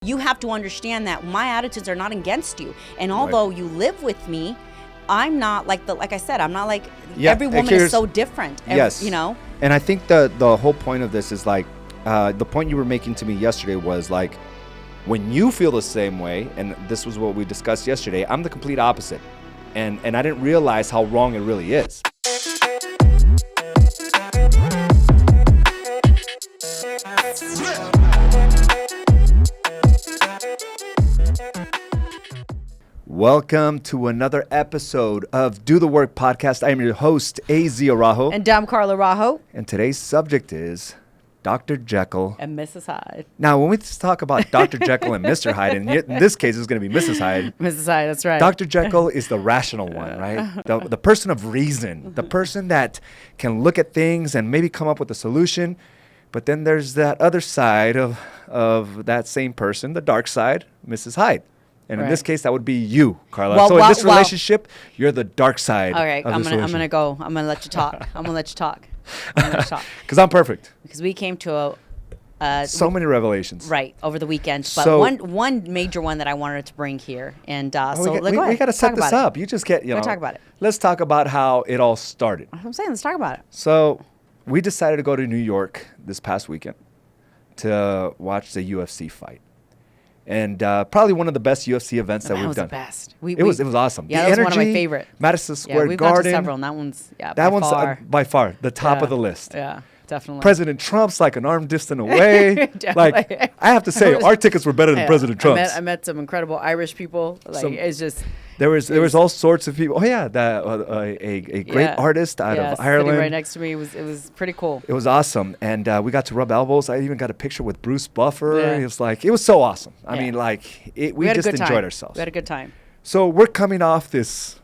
You have to understand that my attitudes are not against you. And although you live with me, I'm not like I said, I'm not like every woman is so different. Yes. You know? And I think the whole point of this is like, the point you were making to me yesterday was like, when you feel the same way, and this was what we discussed yesterday, I'm the complete opposite. And I didn't realize how wrong it really is. Welcome to another episode of Do the Work Podcast. I am your host, AZ Araujo. And I'm Carla Araujo. And today's subject is Dr. Jekyll and Mrs. Hyde. Now, when we talk about Dr. Jekyll and Mr. Hyde, and in this case, it's going to be Mrs. Hyde. Mrs. Hyde, that's right. Dr. Jekyll is the rational one, right? The person of reason, the person that can look at things and maybe come up with a solution. But then there's that other side of that same person, the dark side, Mrs. Hyde. And in this case, that would be you, Carla. So in this relationship, you're the dark side. All right, I'm gonna go. I'm gonna let you talk. Because I'm perfect. Because we came to so many revelations. Right, over the weekend. But one major one that I wanted to bring here. And we got to set this up. You just get, Let's talk about it. Let's talk about how it all started. I'm saying, let's talk about it. So we decided to go to New York this past weekend to watch the UFC fight. And probably one of the best UFC events that we've done. That was the best. It was awesome. Yeah, that was one of my favorite. Madison Square we've Garden. Gone to several, and that one's by far the top of the list. Yeah, definitely. President Trump's like an arm distant away. Like, I have to say, our tickets were better than President Trump's. I met some incredible Irish people. It's just. There was all sorts of people. Oh yeah, a great artist out of Ireland. Sitting right next to me. It was pretty cool. It was awesome, and we got to rub elbows. I even got a picture with Bruce Buffer. Yeah. It was so awesome. I mean, we just enjoyed ourselves. We had a good time. So we're coming off this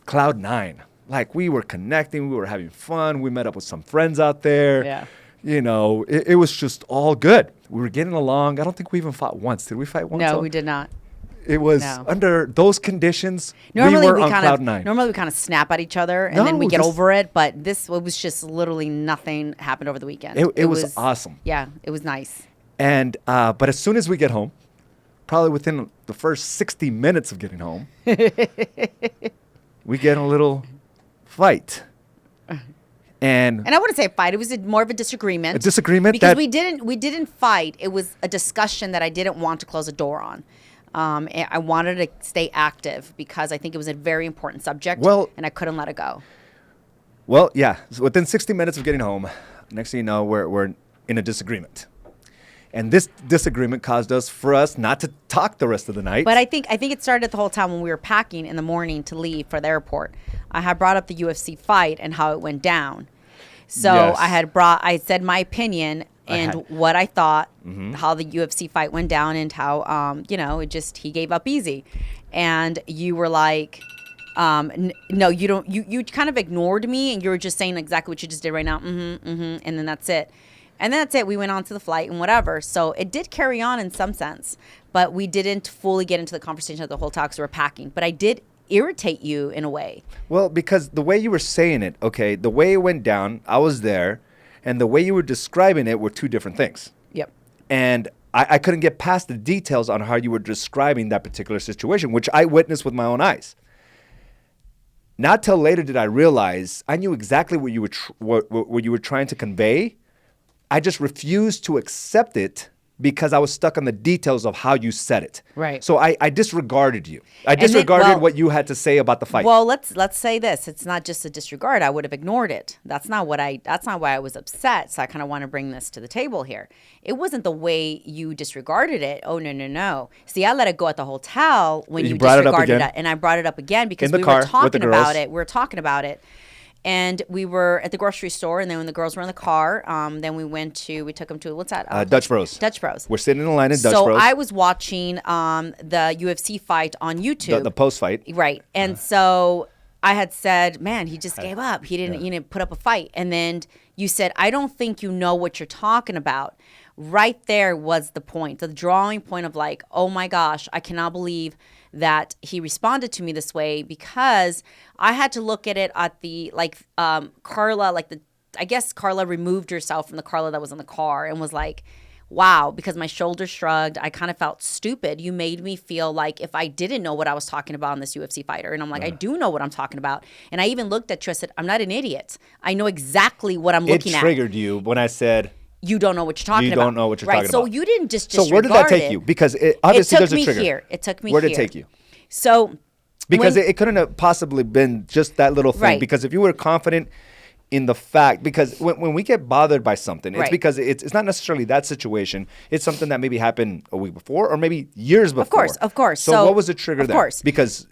cloud nine. Like, we were connecting, we were having fun. We met up with some friends out there. Yeah. You know, it was just all good. We were getting along. I don't think we even fought once. Did we fight once? No, we did not. It was under those conditions. Normally we were on cloud nine. Normally we kind of snap at each other and then we get over it. But it was just literally nothing happened over the weekend. It was awesome. Yeah, it was nice. And but as soon as we get home, probably within the first 60 minutes of getting home, we get in a little fight. And I wouldn't say a fight. It was more of a disagreement. A disagreement because we didn't fight. It was a discussion that I didn't want to close a door on. I wanted to stay active because I think it was a very important subject, and I couldn't let it go. Well, yeah. So within 60 minutes of getting home, next thing you know, we're in a disagreement. And this disagreement caused for us not to talk the rest of the night. But I think it started the whole time when we were packing in the morning to leave for the airport. I had brought up the UFC fight and how it went down. So yes. I said my opinion and what I thought, how the UFC fight went down, and how he gave up easy. And you were like, no, you don't. You kind of ignored me, and you were just saying exactly what you just did right now. And then that's it. And then that's it. We went on to the flight and whatever. So it did carry on in some sense, but we didn't fully get into the conversation of the whole talk because we were packing. But I did irritate you in a way. Well, because the way you were saying it, the way it went down, I was there, and the way you were describing it were two different things. Yep. And I couldn't get past the details on how you were describing that particular situation, which I witnessed with my own eyes. Not till later did I realize I knew exactly what you were trying to convey. I just refused to accept it because I was stuck on the details of how you said it. Right. So I disregarded you. I disregarded what you had to say about the fight. Well, let's say this. It's not just a disregard. I would have ignored it. That's not why I was upset. So I kind of want to bring this to the table here. It wasn't the way you disregarded it. Oh, no. See, I let it go at the hotel when you disregarded it. And I brought it up again because we were talking about it. We were talking about it. And we were at the grocery store, and then when the girls were in the car, then we took them to, what's that? Dutch Bros. Dutch Bros. We're sitting in a line in Dutch Bros. So I was watching the UFC fight on YouTube. The post fight. Right. And so I had said, man, he just gave up. He didn't put up a fight. And then you said, I don't think you know what you're talking about. Right there was the point, the drawing point of like, oh my gosh, I cannot believe that he responded to me this way, because I had to look at it at the, Carla, I guess Carla removed herself from the Carla that was in the car and was like, wow, because my shoulders shrugged. I kind of felt stupid. You made me feel like if I didn't know what I was talking about in this UFC fighter. And I'm like, I do know what I'm talking about. And I even looked at you and said, I'm not an idiot. I know exactly what I'm looking at. It triggered you when I said, you don't know what you're talking about. You don't know what you're talking about. So you didn't just disregard it. So where did that take you? Because obviously there's a trigger. It took me here. Where did it take you? So because it couldn't have possibly been just that little thing. Right. Because if you were confident in the fact, because when we get bothered by something, it's because it's not necessarily that situation. It's something that maybe happened a week before or maybe years before. Of course. So what was the trigger there?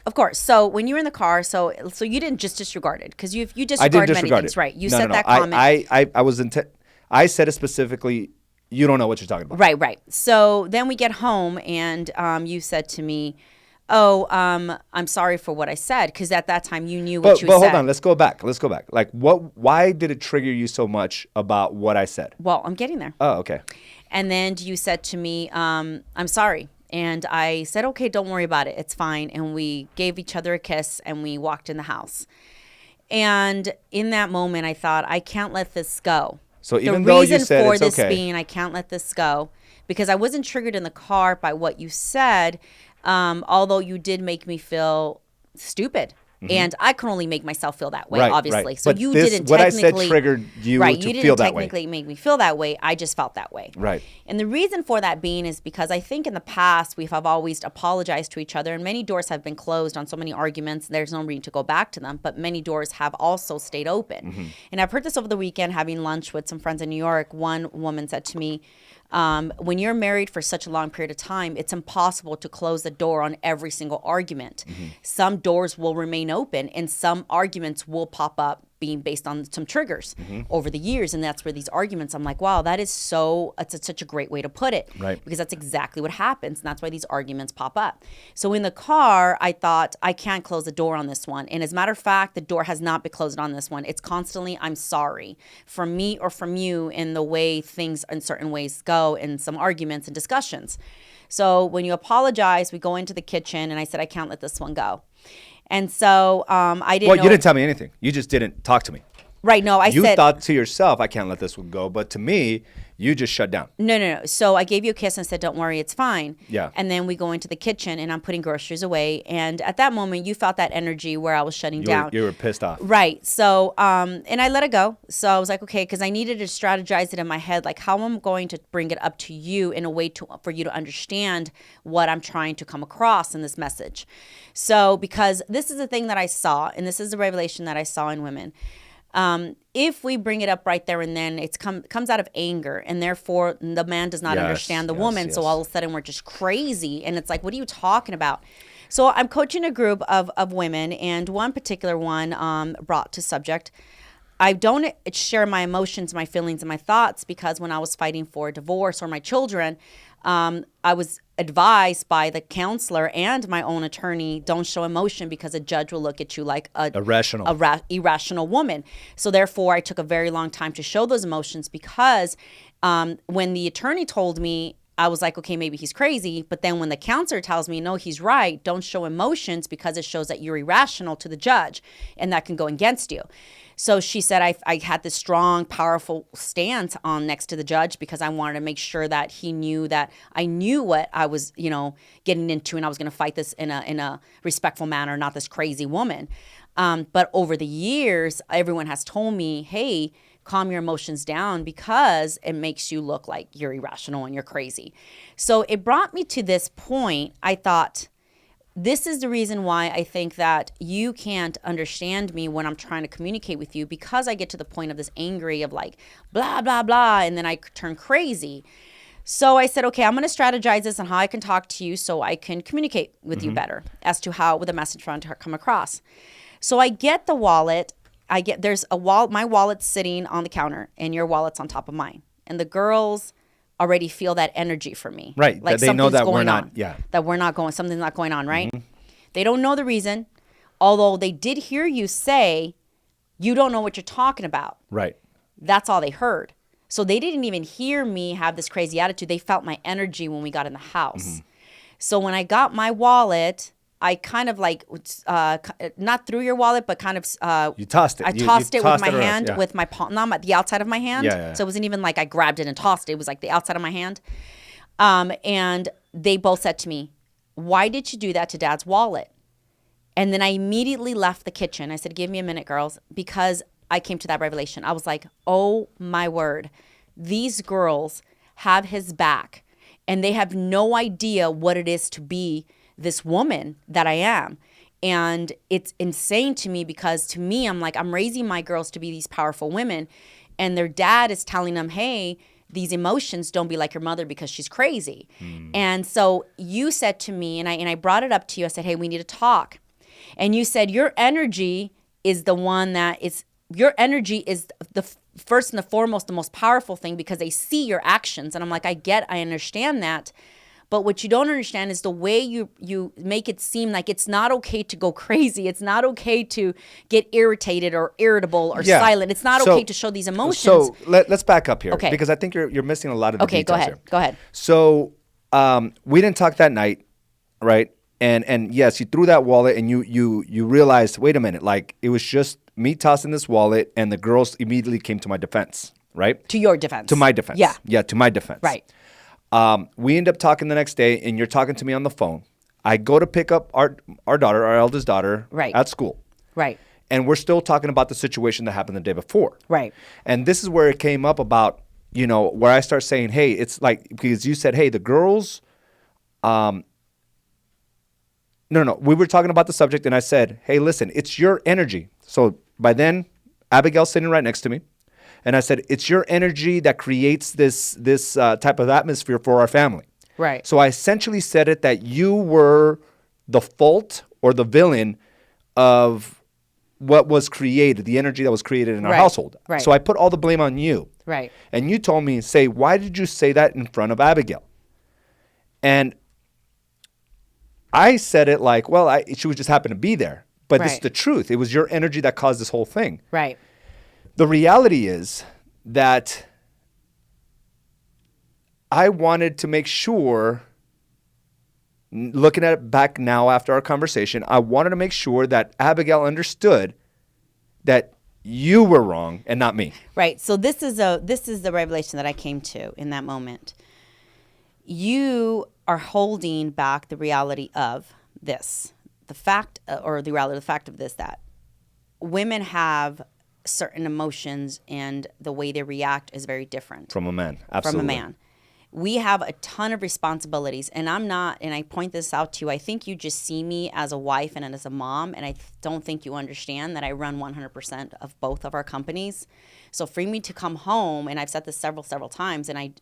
Of course. So when you were in the car, so you didn't just disregard it, because you disregard I didn't disregard many things, it. right? You no, said no. that comment. I said it specifically. You don't know what you're talking about. Right. So then we get home and you said to me, oh, I'm sorry for what I said, because at that time you knew what you said. But hold on, let's go back. Like, why did it trigger you so much about what I said? Well, I'm getting there. Oh, okay. And then you said to me, I'm sorry. And I said, okay, don't worry about it. It's fine. And we gave each other a kiss and we walked in the house. And in that moment, I thought, I can't let this go. So even though you said it's okay. The reason for this being, I can't let this go, because I wasn't triggered in the car by what you said, although you did make me feel stupid. Mm-hmm. And I can only make myself feel that way, obviously. Right. So but you didn't what technically... What I said triggered you to feel that way. You didn't technically make me feel that way. I just felt that way. Right. And the reason for that being is because I think in the past we have always apologized to each other, and many doors have been closed on so many arguments. There's no reason to go back to them, but many doors have also stayed open. Mm-hmm. And I've heard this over the weekend having lunch with some friends in New York. One woman said to me, when you're married for such a long period of time, it's impossible to close the door on every single argument. Mm-hmm. Some doors will remain open and some arguments will pop up being based on some triggers over the years. And that's where these arguments, I'm like, wow, that is it's such a great way to put it. Right. Because that's exactly what happens. And that's why these arguments pop up. So in the car, I thought, I can't close the door on this one. And as a matter of fact, the door has not been closed on this one. It's constantly, I'm sorry, from me or from you, in the way things in certain ways go in some arguments and discussions. So when you apologize, we go into the kitchen and I said, I can't let this one go. And so I didn't know. Well, you didn't tell me anything. You just didn't talk to me. Right. No, I said. You thought to yourself, I can't let this one go. But to me, you just shut down. No. So I gave you a kiss and said, don't worry, it's fine. Yeah. And then we go into the kitchen and I'm putting groceries away. And at that moment, you felt that energy where I was shutting down. You were pissed off. Right. So, and I let it go. So I was like, okay, because I needed to strategize it in my head, like how I'm going to bring it up to you in a way for you to understand what I'm trying to come across in this message. So, because this is the thing that I saw, and this is the revelation that I saw in women. If we bring it up right there and then, it comes out of anger, and therefore the man does not understand the woman. Yes. So all of a sudden we're just crazy, and it's like, what are you talking about? So I'm coaching a group of women, and one particular one brought to subject, I don't share my emotions, my feelings, and my thoughts, because when I was fighting for a divorce or my children, I was advised by the counselor and my own attorney, don't show emotion because a judge will look at you like irrational woman. So therefore, I took a very long time to show those emotions, because when the attorney told me, I was like, okay, maybe he's crazy. But then when the counselor tells me, no, he's right, don't show emotions because it shows that you're irrational to the judge, and that can go against you. So she said I had this strong, powerful stance on next to the judge, because I wanted to make sure that he knew that I knew what I was, getting into, and I was going to fight this in a respectful manner, not this crazy woman. But over the years, everyone has told me, hey, calm your emotions down, because it makes you look like you're irrational and you're crazy. So it brought me to this point. I thought, this is the reason why I think that you can't understand me when I'm trying to communicate with you, because I get to the point of this angry of like, blah, blah, blah, and then I turn crazy. So I said, okay, I'm going to strategize this on how I can talk to you so I can communicate with you better as to how with the message trying to come across. So I get the wallet. There's my wallet's sitting on the counter and your wallet's on top of mine. And the girls already feel that energy from me. Right. Like they know that we're not, something's not going on, right? Mm-hmm. They don't know the reason, although they did hear you say, you don't know what you're talking about. Right. That's all they heard. So they didn't even hear me have this crazy attitude. They felt my energy when we got in the house. Mm-hmm. So when I got my wallet, I kind of like not threw your wallet, but kind of you tossed it. I tossed it with my around, hand, with my palm, not the outside of my hand. Yeah. So it wasn't even like I grabbed it and tossed it. It was like the outside of my hand. And they both said to me, "Why did you do that to Dad's wallet?" And then I immediately left the kitchen. I said, "Give me a minute, girls," because I came to that revelation. I was like, "Oh my word, these girls have his back, and they have no idea what it is to be this woman that I am." And it's insane to me because to me, I'm like, I'm raising my girls to be these powerful women, and their dad is telling them, "Hey, these emotions, don't be like your mother because she's crazy." And so you said to me, and I brought it up to you, I said, "Hey, we need to talk." And you said your energy is the one that is, your energy is the first and the foremost, the most powerful thing because they see your actions. And I'm like, I understand that. But what you don't understand is the way you make it seem like it's not okay to go crazy. It's not okay to get irritated or irritable or silent. It's not okay to show these emotions. So let's back up here, okay, because I think you're missing a lot of the details here. Go ahead. So we didn't talk that night, right? And yes, you threw that wallet, and you realized, wait a minute, like it was just me tossing this wallet, and the girls immediately came to my defense, right? To your defense. To my defense. Yeah, to my defense. Right. We end up talking the next day, and you're talking to me on the phone. I go to pick up our daughter, our eldest daughter, at school. Right. And we're still talking about the situation that happened the day before. Right. And this is where it came up about, where I start saying, hey, it's like, because you said, hey, the girls, no, we were talking about the subject, and I said, hey, listen, it's your energy. So by then, Abigail's sitting right next to me. And I said, it's your energy that creates this type of atmosphere for our family. Right. So I essentially said it that you were the fault or the villain of what was created, the energy that was created in our household. Right. So I put all the blame on you. Right. And you told me, why did you say that in front of Abigail? And I said it like, well, she was just happened to be there. But this is the truth. It was your energy that caused this whole thing. Right. The reality is that I wanted to make sure, looking at it back now after our conversation, I wanted to make sure that Abigail understood that you were wrong and not me. Right. So this is the revelation that I came to in that moment. You are holding back the reality of this, the fact of this, that women have certain emotions and the way they react is very different from a man. Absolutely. From a man. We have a ton of responsibilities, and I point this out to you. I think you just see me as a wife and as a mom, and I don't think you understand that I run 100% of both of our companies. So for me to come home, and I've said this several times, and I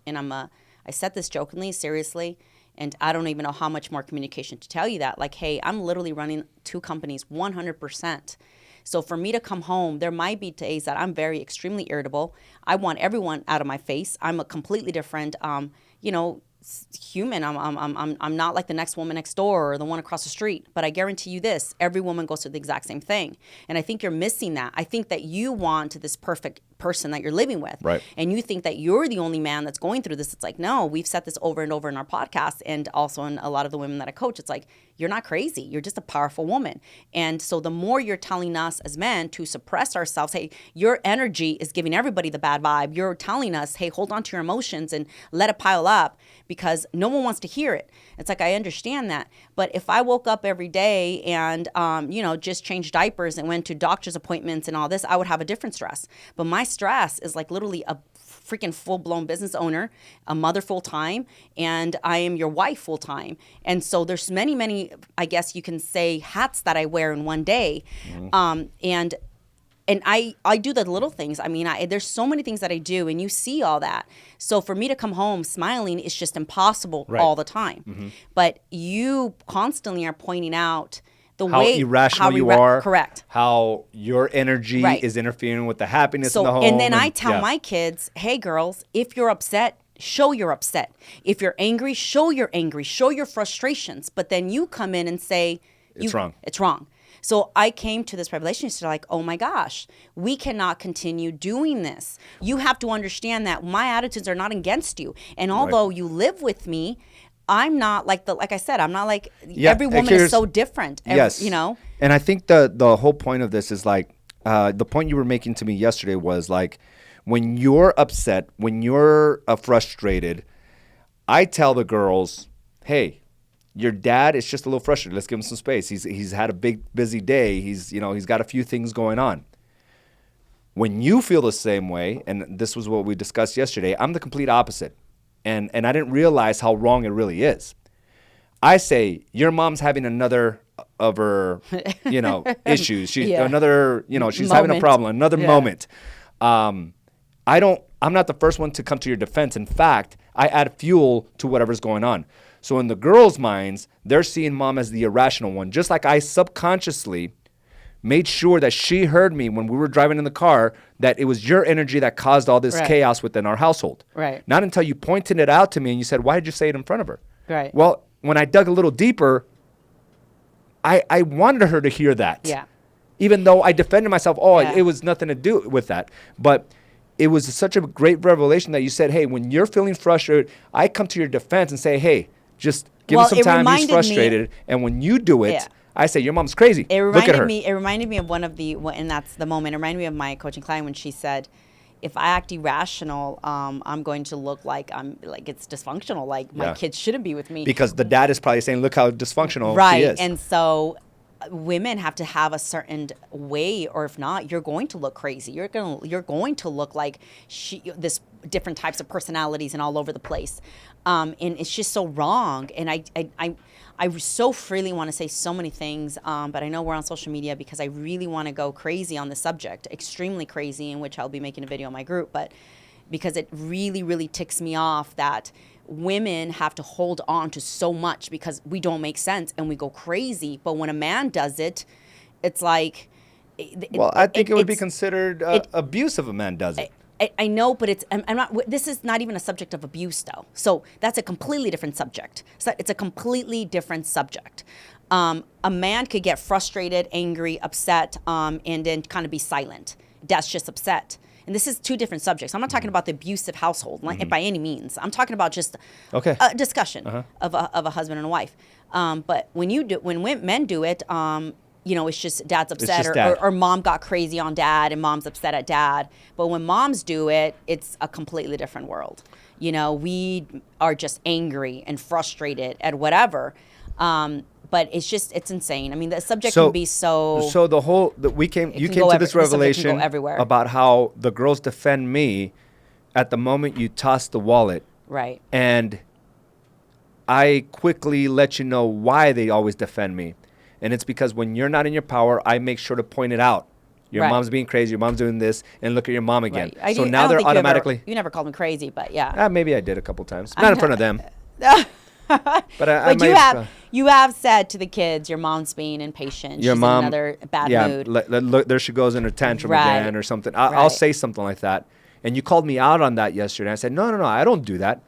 said this jokingly, seriously, and I don't even know how much more communication to tell you that. Like, hey, I'm literally running two companies 100%. So for me to come home, there might be days that I'm very extremely irritable. I want everyone out of my face. I'm a completely different, human. I'm not like the next woman next door or the one across the street. But I guarantee you this: every woman goes through the exact same thing. And I think you're missing that. I think that you want this perfect person that you're living with, right? And you think that you're the only man that's going through this. It's like, no, we've said this over and over in our podcast, and also in a lot of the women that I coach. It's like, you're not crazy. You're just a powerful woman. And so the more you're telling us as men to suppress ourselves, hey, your energy is giving everybody the bad vibe. You're telling us, hey, hold on to your emotions and let it pile up, because no one wants to hear it. It's like, I understand that. But if I woke up every day and, just changed diapers and went to doctor's appointments and all this, I would have a different stress. But my stress is like literally a freaking full-blown business owner, a mother full-time, and I am your wife full-time. And so there's many, I guess you can say, hats that I wear in one day. Mm-hmm. And I do the little things. I mean, there's so many things that I do, and you see all that. So for me to come home smiling is just impossible all the time. Mm-hmm. But you constantly are pointing out how irrational you are. Correct. How your energy is interfering with the happiness in the home. And then I tell my kids, hey, girls, if you're upset, show you're upset. If you're angry, show you're angry. Show your frustrations. But then you come in and say, it's wrong. It's wrong. So I came to this revelation. It's like, oh my gosh, we cannot continue doing this. You have to understand that my attitudes are not against you. And although you live with me, I'm not like I said, I'm not like every woman is so different. Yes. You know? And I think the whole point of this is like, the point you were making to me yesterday was like, when you're upset, when you're frustrated, I tell the girls, hey, your dad is just a little frustrated. Let's give him some space. He's had a big, busy day. He's got a few things going on. When you feel the same way, and this was what we discussed yesterday, I'm the complete opposite. And I didn't realize how wrong it really is. I say, your mom's having another of her, issues. Another, she's having a problem, another moment. I'm not the first one to come to your defense. In fact, I add fuel to whatever's going on. So in the girls' minds, they're seeing mom as the irrational one, just like I subconsciously made sure that she heard me when we were driving in the car, that it was your energy that caused all this chaos within our household. Right. Not until you pointed it out to me and you said, why did you say it in front of her? Right. Well, when I dug a little deeper, I wanted her to hear that. Yeah. Even though I defended myself, it was nothing to do with that. But it was such a great revelation that you said, hey, when you're feeling frustrated, I come to your defense and say, hey, just give him some time. He's frustrated. And when you do it, I say, your mom's crazy. Look at her. It reminded me of and that's the moment. It reminded me of my coaching client when she said, if I act irrational, I'm going to look like it's dysfunctional. Like my kids shouldn't be with me. Because the dad is probably saying, look how dysfunctional she is. And so women have to have a certain way, or if not, you're going to look crazy. You're going to look like this different types of personalities and all over the place. And it's just so wrong. And I so freely want to say so many things, but I know we're on social media because I really want to go crazy on the subject, extremely crazy, in which I'll be making a video on my group, but because it really, really ticks me off that women have to hold on to so much because we don't make sense and we go crazy. But when a man does it, it's like... I think it would be considered abuse if a man does it. I know, but I'm not. This is not even a subject of abuse, though. So that's a completely different subject. So it's a completely different subject. A man could get frustrated, angry, upset, and then kind of be silent. That's just upset. And this is two different subjects. I'm not talking about the abusive household by any means. I'm talking about just a discussion of a husband and a wife. But when men do it, it's just dad's upset or mom got crazy on dad and mom's upset at dad. But when moms do it, it's a completely different world. We are just angry and frustrated at whatever. But it's insane. I mean, the subject can be so. So you came to this revelation about how the girls defend me at the moment you toss the wallet. Right. And I quickly let you know why they always defend me. And it's because when you're not in your power, I make sure to point it out. Your mom's being crazy. Your mom's doing this, and look at your mom again. Right. So now they're automatically. You never called me crazy, but yeah. Maybe I did a couple times, not in front of them. But you have said to the kids, your mom's being impatient. She's in another bad mood. Look, there she goes in her tantrum again or something. I'll say something like that. And you called me out on that yesterday. I said, no, I don't do that.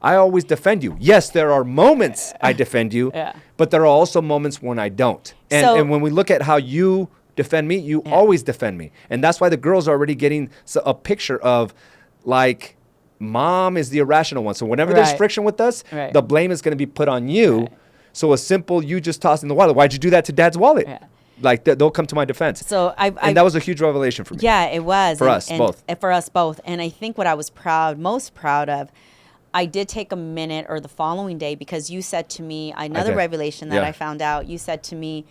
I always defend you. Yes, there are moments I defend you, but there are also moments when I don't. And when we look at how you defend me, you always defend me. And that's why the girls are already getting a picture of, like, mom is the irrational one. So whenever there's friction with us, the blame is going to be put on you. Right. So a simple, you just tossing the wallet. Why'd you do that to dad's wallet? Yeah. Like, they'll come to my defense. So and that was a huge revelation for me. Yeah, it was. For us both. For us both. And I think what I was most proud of, I did take a minute or the following day, because you said to me, another revelation that I found out, you said to me,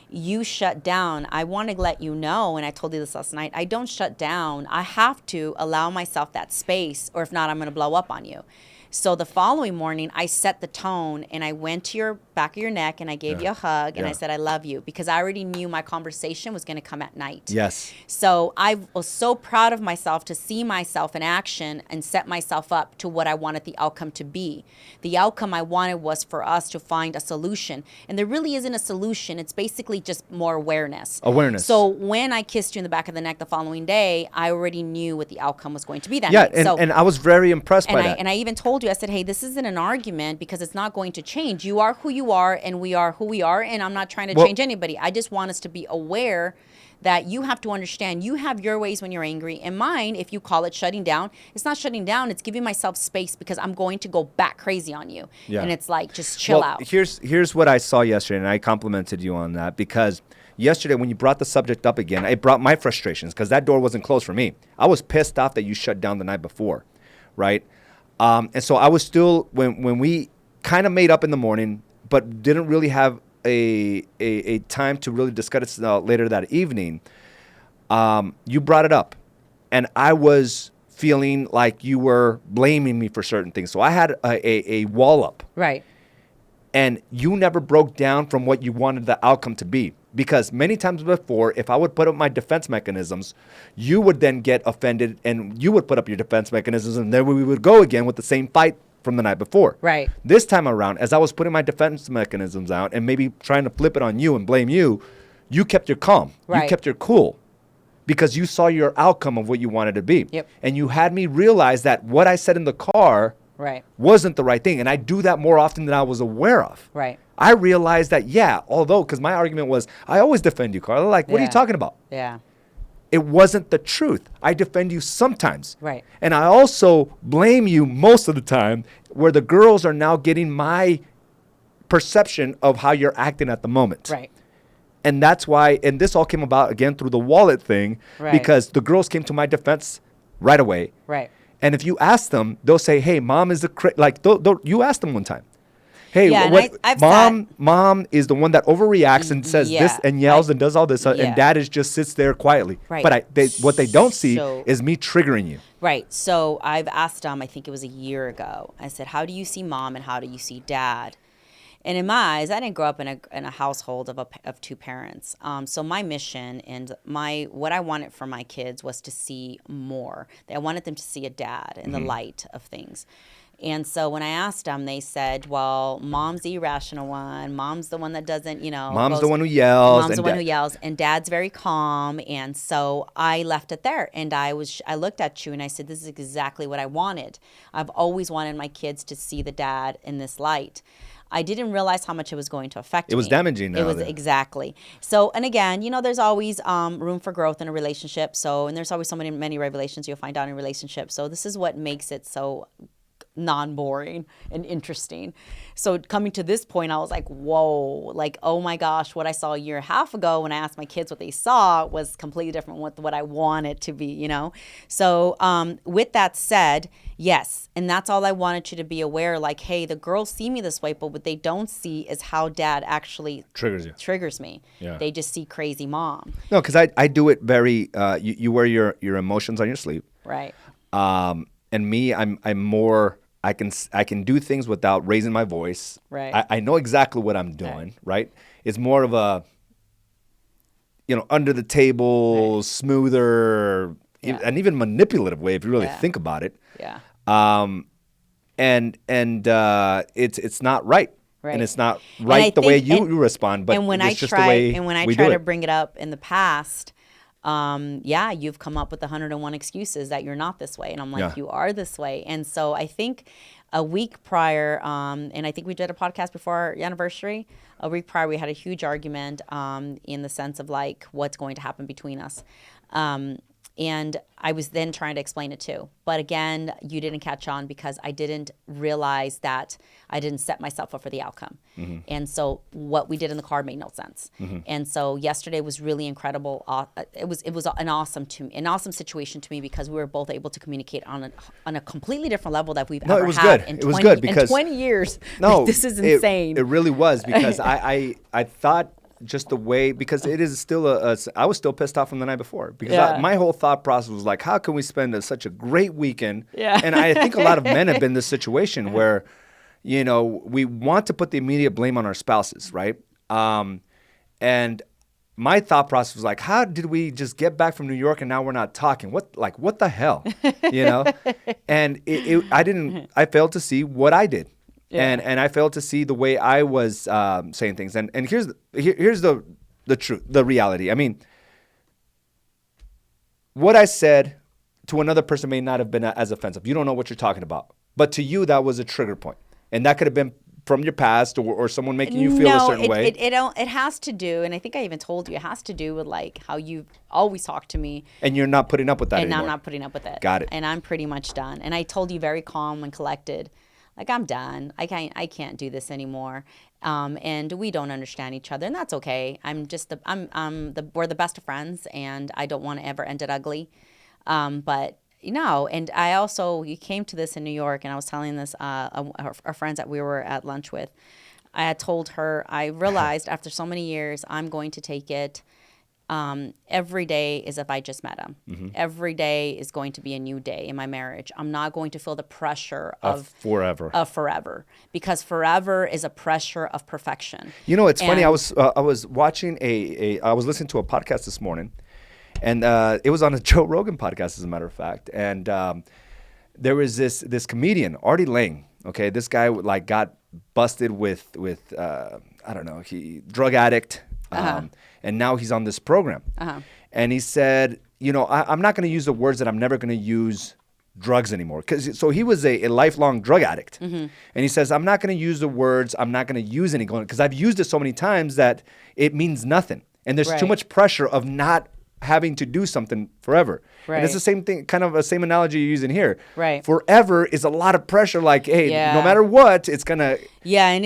you shut down. I want to let you know, and I told you this last night, I don't shut down. I have to allow myself that space, or if not, I'm going to blow up on you. So the following morning, I set the tone, and I went to your back of your neck, and I gave you a hug, and I said, I love you, because I already knew my conversation was going to come at night. Yes. So I was so proud of myself to see myself in action and set myself up to what I wanted the outcome to be. The outcome I wanted was for us to find a solution. And there really isn't a solution. It's basically just more awareness. So when I kissed you in the back of the neck the following day, I already knew what the outcome was going to be that night. And I was very impressed by that. And I even told told you, I said, hey, this isn't an argument because it's not going to change. You are who you are and we are who we are. And I'm not trying to change anybody. I just want us to be aware that you have to understand you have your ways when you're angry. And mine, if you call it shutting down, it's not shutting down. It's giving myself space because I'm going to go back crazy on you. Yeah. And it's like, just chill out. Here's what I saw yesterday, and I complimented you on that because yesterday when you brought the subject up again, it brought my frustrations because that door wasn't closed for me. I was pissed off that you shut down the night before, right? And so I was still, when we kind of made up in the morning, but didn't really have a time to really discuss it later that evening, you brought it up. And I was feeling like you were blaming me for certain things. So I had a wall up. Right. And you never broke down from what you wanted the outcome to be. Because many times before, if I would put up my defense mechanisms, you would then get offended and you would put up your defense mechanisms and then we would go again with the same fight from the night before. Right. This time around, as I was putting my defense mechanisms out and maybe trying to flip it on you and blame you, you kept your calm. Right. You kept your cool because you saw your outcome of what you wanted to be. Yep. And you had me realize that what I said in the car wasn't the right thing. And I do that more often than I was aware of. Right. I realized that, although, because my argument was, I always defend you, Carla. Like, what are you talking about? Yeah. It wasn't the truth. I defend you sometimes. Right. And I also blame you most of the time where the girls are now getting my perception of how you're acting at the moment. Right. And that's why, and this all came about, again, through the wallet thing, because the girls came to my defense right away. Right. And if you ask them, they'll say, hey, mom is you asked them one time. Hey, mom is the one that overreacts and says this and yells and does all this, and dad just sits there quietly. Right. But what they don't see is me triggering you. Right. So I've asked I think it was a year ago, I said, how do you see mom and how do you see dad? And in my eyes, I didn't grow up in a household of two parents. So my mission and what I wanted for my kids was to see more. I wanted them to see a dad in the light of things. And so when I asked them, they said, well, mom's the irrational one. Mom's the one that doesn't, Mom's the one who yells. Mom's the one who yells. And dad's very calm. And so I left it there. And I looked at you and I said, this is exactly what I wanted. I've always wanted my kids to see the dad in this light. I didn't realize how much it was going to affect me. It was damaging now. It was exactly. So, and again, there's always room for growth in a relationship. So, and there's always so many revelations you'll find out in a relationship. So this is what makes it so non-boring and interesting. So coming to this point, I was like, whoa, like, oh my gosh, what I saw a year and a half ago when I asked my kids what they saw was completely different with what I want it to be, So with that said, yes, and that's all I wanted you to be aware, like, hey, the girls see me this way, but what they don't see is how dad actually triggers me. Yeah. They just see crazy mom. No, because I do it very, you wear your emotions on your sleeve. Right. And me, I'm more, I can do things without raising my voice. Right. I know exactly what I'm doing, right? It's more of a, under the table, smoother, and even manipulative way if you really think about it. Yeah. And it's not right. Right. And it's not right the way you respond, but it's just the way we do it. And when I try to bring it up in the past, you've come up with 101 excuses that you're not this way. And I'm like, you are this way. And so I think a week prior, and I think we did a podcast before our anniversary, a week prior, we had a huge argument in the sense of like what's going to happen between us. And I was then trying to explain it too. But again, you didn't catch on because I didn't realize that I didn't set myself up for the outcome. Mm-hmm. And so what we did in the car made no sense. Mm-hmm. And so yesterday was really incredible. It was an awesome situation to me because we were both able to communicate on a completely different level that we've ever had in 20 years. No, this is insane. It really was because I thought just the way, because it is still I was still pissed off from the night before because my whole thought process was like, how can we spend such a great weekend? Yeah. And I think a lot of men have been in this situation where, we want to put the immediate blame on our spouses, right? And my thought process was like, how did we just get back from New York and now we're not talking? What the hell, And I failed to see what I did. Yeah. And I failed to see the way I was saying things. And here's the truth, the reality. I mean, what I said to another person may not have been as offensive. You don't know what you're talking about. But to you, that was a trigger point. And that could have been from your past or someone making you feel a certain way. It has to do, and I think I even told you, it has to do with like how you always talk to me. And you're not putting up with that anymore. And I'm not putting up with it. Got it. And I'm pretty much done. And I told you very calm and collected, like, I'm done. I can't do this anymore. And we don't understand each other, and that's okay. We're the best of friends, and I don't want to ever end it ugly. But and I also, you came to this in New York, and I was telling this our friends that we were at lunch with. I had told her, I realized after so many years, I'm going to take it. Every day is if I just met him. Mm-hmm. Every day is going to be a new day in my marriage. I'm not going to feel the pressure of forever, because forever is a pressure of perfection. It's funny. I was watching I was listening to a podcast this morning, and it was on a Joe Rogan podcast, as a matter of fact. And there was this comedian, Artie Lang. Okay, this guy like got busted with I don't know, drug addict. And now he's on this program. And he said, I'm not going to use the words that I'm never going to use drugs anymore. So he was a lifelong drug addict. Mm-hmm. And he says, I'm not going to use the words, I'm not going to use any, because I've used it so many times that it means nothing. And there's too much pressure of not having to do something forever. Right. And it's the same thing, kind of the same analogy you're using here. Right. Forever is a lot of pressure. Like, hey, no matter what, it's gonna. Yeah, and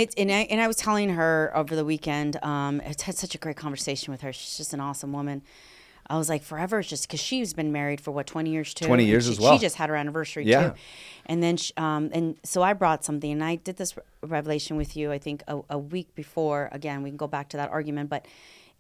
I was telling her over the weekend. I had such a great conversation with her. She's just an awesome woman. I was like, forever is just because she's been married for 20 years too. 20 years as well. She just had her anniversary too. And then, and so I brought something, and I did this revelation with you. I think a week before. Again, we can go back to that argument, but.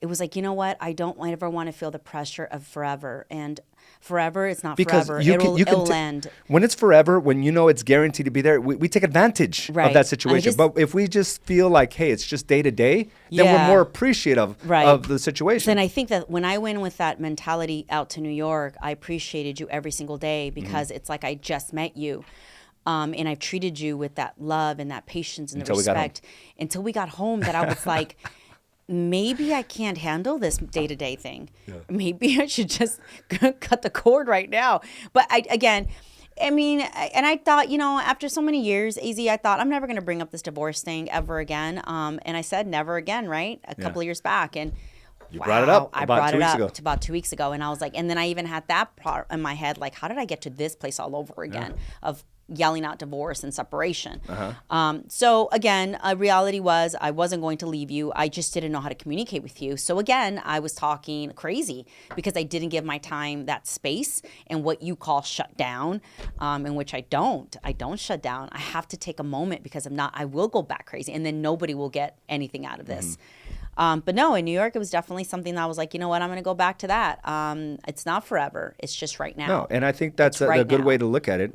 It was like, you know what? I don't ever want to feel the pressure of forever. And forever is not because forever. It'll end. When it's forever, when it's guaranteed to be there, we take advantage of that situation. But if we just feel like, hey, it's just day to day, then we're more appreciative of the situation. And I think that when I went with that mentality out to New York, I appreciated you every single day because it's like I just met you. And I've treated you with that love and that patience and the respect until we got home, that I was like... maybe I can't handle this day-to-day thing. Yeah. Maybe I should just cut the cord right now. But I thought, after so many years, AZ, I thought I'm never going to bring up this divorce thing ever again. And I said never again, right? A couple of years back. And you brought it up about 2 weeks ago. And I was like, and then I even had that part in my head, like, how did I get to this place all over again of yelling out divorce and separation? So again, reality was I wasn't going to leave you. I just didn't know how to communicate with you. So again, I was talking crazy because I didn't give my time that space and what you call shut down, in which I don't shut down. I have to take a moment because I will go back crazy, and then nobody will get anything out of this. But no, in New York, it was definitely something that I was like, you know what, I'm going to go back to that. It's not forever. It's just right now. No, and I think that's a good way to look at it.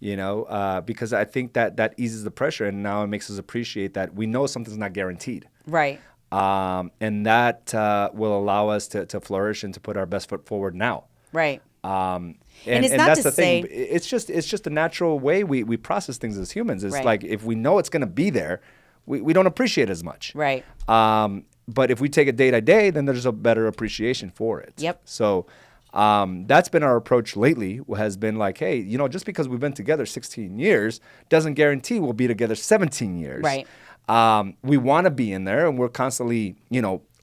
Because I think that eases the pressure, and now it makes us appreciate that we know something's not guaranteed. Right. And that will allow us to flourish and to put our best foot forward now. Right. And that's the thing. It's just a natural way we process things as humans. It's like if we know it's going to be there, we don't appreciate it as much. Right. But if we take it day to day, then there's a better appreciation for it. Yep. So that's been our approach lately, has been like, hey, just because we've been together 16 years doesn't guarantee we'll be together 17 years. Right. We want to be in there, and we're constantly,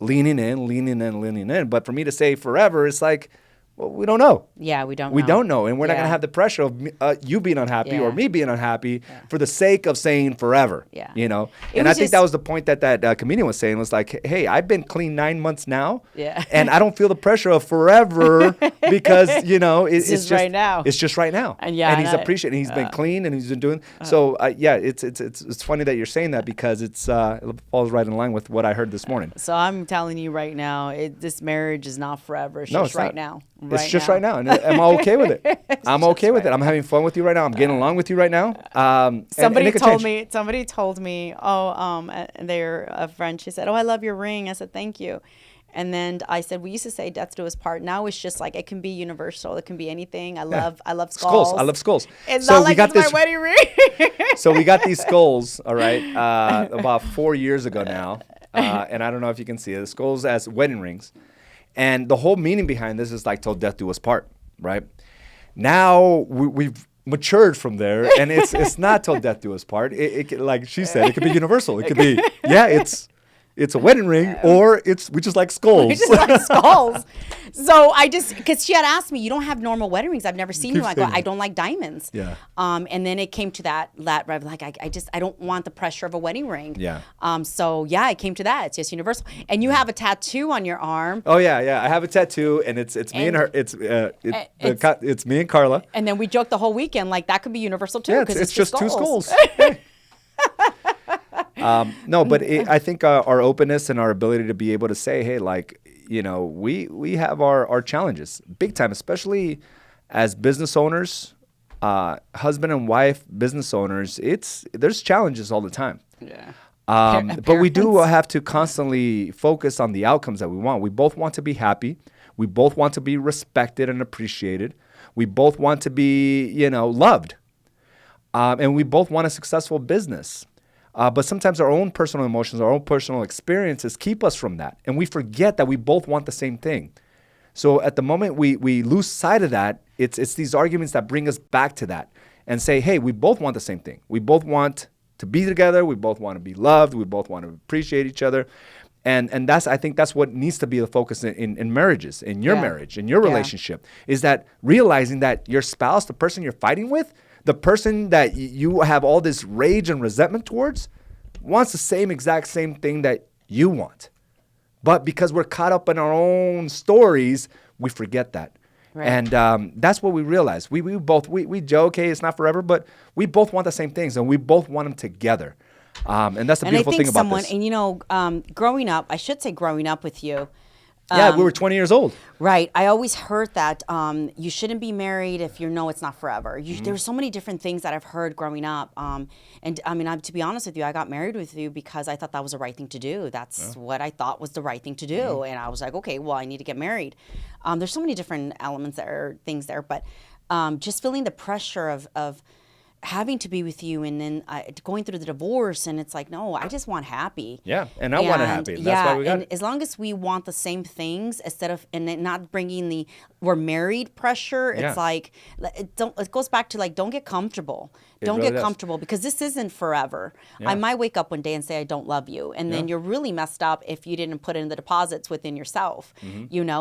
leaning in. But for me to say forever, it's like, well, we don't know. Yeah, we don't know. We don't know. And we're not going to have the pressure of you being unhappy or me being unhappy for the sake of saying forever. Yeah. And I think that was the point that comedian was saying, was like, hey, I've been clean 9 months now. Yeah. And I don't feel the pressure of forever because, it's just right now. It's just right now. And he's appreciating. He's been clean, and he's been doing. So, it's funny that you're saying that, because it falls right in line with what I heard this morning. So I'm telling you right now, this marriage is not forever. It's just right now. It's just right now, and I'm okay with it. I'm okay with it. I'm having fun with you right now. I'm getting along with you right now. Somebody told me, they're a friend. She said, "Oh, I love your ring." I said, "Thank you." And then I said, we used to say death do us part. Now it's just like, it can be universal. It can be anything. I love skulls. I love skulls. It's so not like it's my wedding ring. So we got these skulls, all right, about 4 years ago now. And I don't know if you can see it. The skulls as wedding rings. And the whole meaning behind this is like, till death do us part, right? Now we've matured from there, and it's not till death do us part. Like she said, it could be universal. It could be it's a wedding ring, or we just like skulls. We just like skulls. So because she had asked me, you don't have normal wedding rings. I've never seen you. I go, I don't like diamonds. Yeah. And then it came to that like, I don't want the pressure of a wedding ring. Yeah. So yeah, it came to that. It's just universal. And you have a tattoo on your arm. Oh yeah. I have a tattoo, and it's me and her. It's me and Carla. And then we joked the whole weekend, like that could be universal too. Yeah, it's just two skulls. No, but I think our openness and our ability to be able to say, hey, like, we have our challenges big time, especially as business owners, husband and wife business owners. There's challenges all the time. Yeah. But we do have to constantly focus on the outcomes that we want. We both want to be happy. We both want to be respected and appreciated. We both want to be, loved. And we both want a successful business. But sometimes our own personal emotions, our own personal experiences keep us from that. And we forget that we both want the same thing. So at the moment we lose sight of that, it's these arguments that bring us back to that and say, hey, we both want the same thing. We both want to be together. We both want to be loved. We both want to appreciate each other. And I think that's what needs to be the focus in marriages, in your marriage, in your relationship, is that realizing that your spouse, the person you're fighting with, the person that you have all this rage and resentment towards, wants the exact same thing that you want. But because we're caught up in our own stories, we forget that. Right. And that's what we realize. We joke, hey, it's not forever, but we both want the same things, and we both want them together. And that's the beautiful thing about this. And growing up, I should say growing up with you. We were 20 years old. Right. I always heard that you shouldn't be married if you know it's not forever. There were so many different things that I've heard growing up. And I mean, to be honest with you, I got married with you because I thought that was the right thing to do. That's what I thought was the right thing to do. And I was like, okay, well, I need to get married. There's so many different elements there, things there. But just feeling the pressure of having to be with you, and then going through the divorce, and it's like, no, I just want happy. Yeah, and I want it happy. That's why we got it. As long as we want the same things, and then not bringing the we're married pressure, it's like it goes back to like, don't get comfortable. Don't get comfortable, because this isn't forever. Yeah. I might wake up one day and say I don't love you, and then you're really messed up if you didn't put in the deposits within yourself.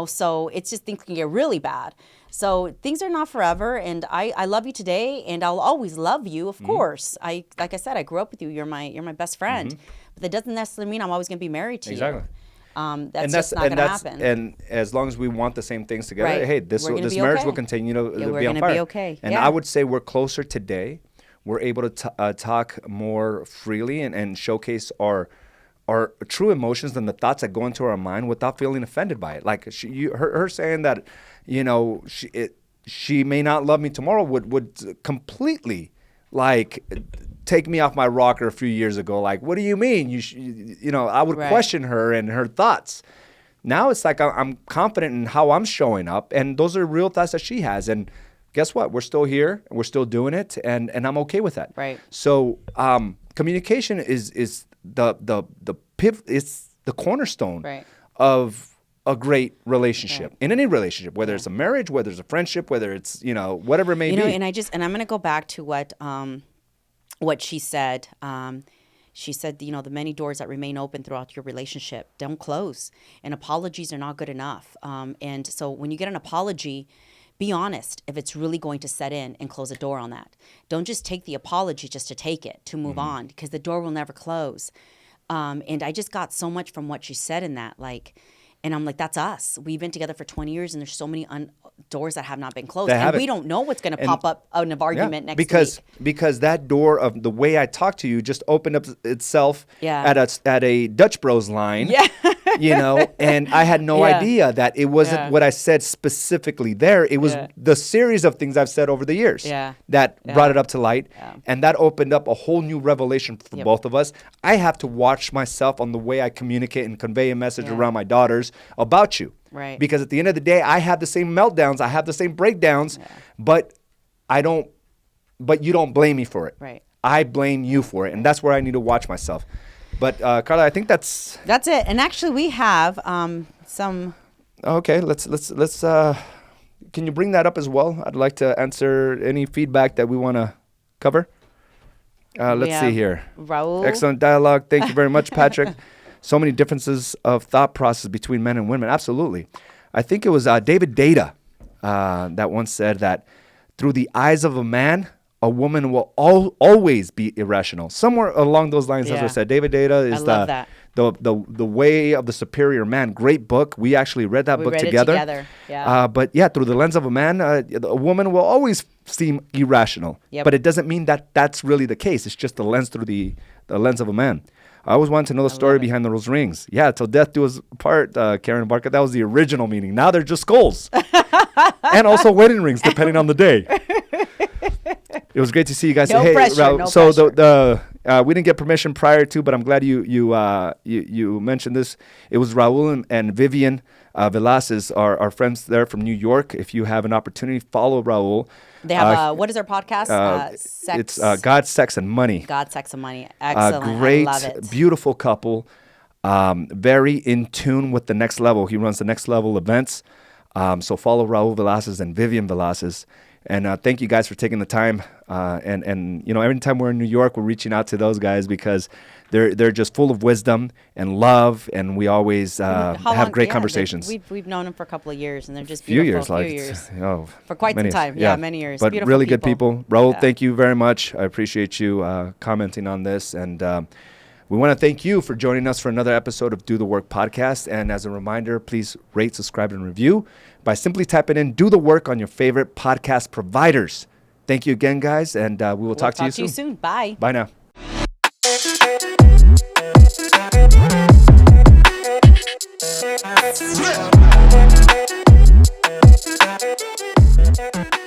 So it's just things can get really bad. So things are not forever, and I love you today, and I'll always love you, of course. Like I said, I grew up with you. You're my best friend, but that doesn't necessarily mean I'm always going to be married to you. That's just not going to happen. And as long as we want the same things together, hey, this marriage will continue to be on fire. We're going to be okay. And I would say we're closer today. We're able to talk more freely and showcase our true emotions and the thoughts that go into our mind without feeling offended by it. Like her saying that, she may not love me tomorrow would completely like take me off my rocker a few years ago. Like, what do you mean? I would question her and her thoughts. Now it's like I'm confident in how I'm showing up, and those are real thoughts that she has. And guess what? We're still here. We're still doing it, and I'm okay with that. Right. So communication is the pivot. It's the cornerstone of a great relationship, in any relationship, whether it's a marriage, whether it's a friendship, whether it's whatever it may be. And I'm going to go back to what she said. She said, the many doors that remain open throughout your relationship don't close, and apologies are not good enough. And so when you get an apology, be honest if it's really going to set in, and close a door on that. Don't just take the apology just to take it, to move on, because the door will never close. And I just got so much from what she said in that, and I'm like, that's us. We've been together for 20 years, and there's so many doors that have not been closed. And we don't know what's going to pop up in an argument next week. Because that door of the way I talk to you just opened up itself at a Dutch Bros line. Yeah. And I had no idea that it wasn't what I said specifically there. It was the series of things I've said over the years that brought it up to light. Yeah. And that opened up a whole new revelation for both of us. I have to watch myself on the way I communicate and convey a message around my daughters about you. Right. Because at the end of the day, I have the same meltdowns, I have the same breakdowns, but you don't blame me for it. Right. I blame you for it. And that's where I need to watch myself. But Carla, I think that's it. And actually we have some. Okay, let's can you bring that up as well? I'd like to answer any feedback that we want to cover. Let's see here. Raul. Excellent dialogue. Thank you very much, Patrick. So many differences of thought process between men and women. Absolutely. I think it was David Data that once said that through the eyes of a man, a woman will always be irrational. Somewhere along those lines, as I said, David Data is the way of the superior man. Great book. We actually read that book together. Yeah. But yeah, through the lens of a man, a woman will always seem irrational. Yep. But it doesn't mean that that's really the case. It's just the lens through the lens of a man. I always wanted to know the story behind those rings. Yeah, till death do us part, Karen Barker. That was the original meaning. Now they're just skulls. And also wedding rings, depending on the day. It was great to see you guys. No pressure. Raul, no so pressure. We didn't get permission prior to, but I'm glad you mentioned this. It was Raul and Vivian Velazquez, our friends there from New York. If you have an opportunity, follow Raul. They have what is their podcast? Sex. It's God, Sex, and Money. God, Sex, and Money. Excellent. Great, I love it. beautiful couple. Very in tune with the next level. He runs the next level events. So follow Raul Velazquez and Vivian Velazquez. And thank you guys for taking the time. And you know, every time we're in New York, we're reaching out to those guys because they're just full of wisdom and love, and we always have great conversations. We've known them for a couple of years, and they're just few beautiful. years, For quite some time. Yeah, many years. But beautiful really good people. Raul, thank you very much. I appreciate you commenting on this, and we want to thank you for joining us for another episode of Do the Work podcast. And as a reminder, please rate, subscribe, and review by simply typing in Do the Work on your favorite podcast providers. Thank you again, guys, and we will talk to you soon. Bye. Bye now. Yeah.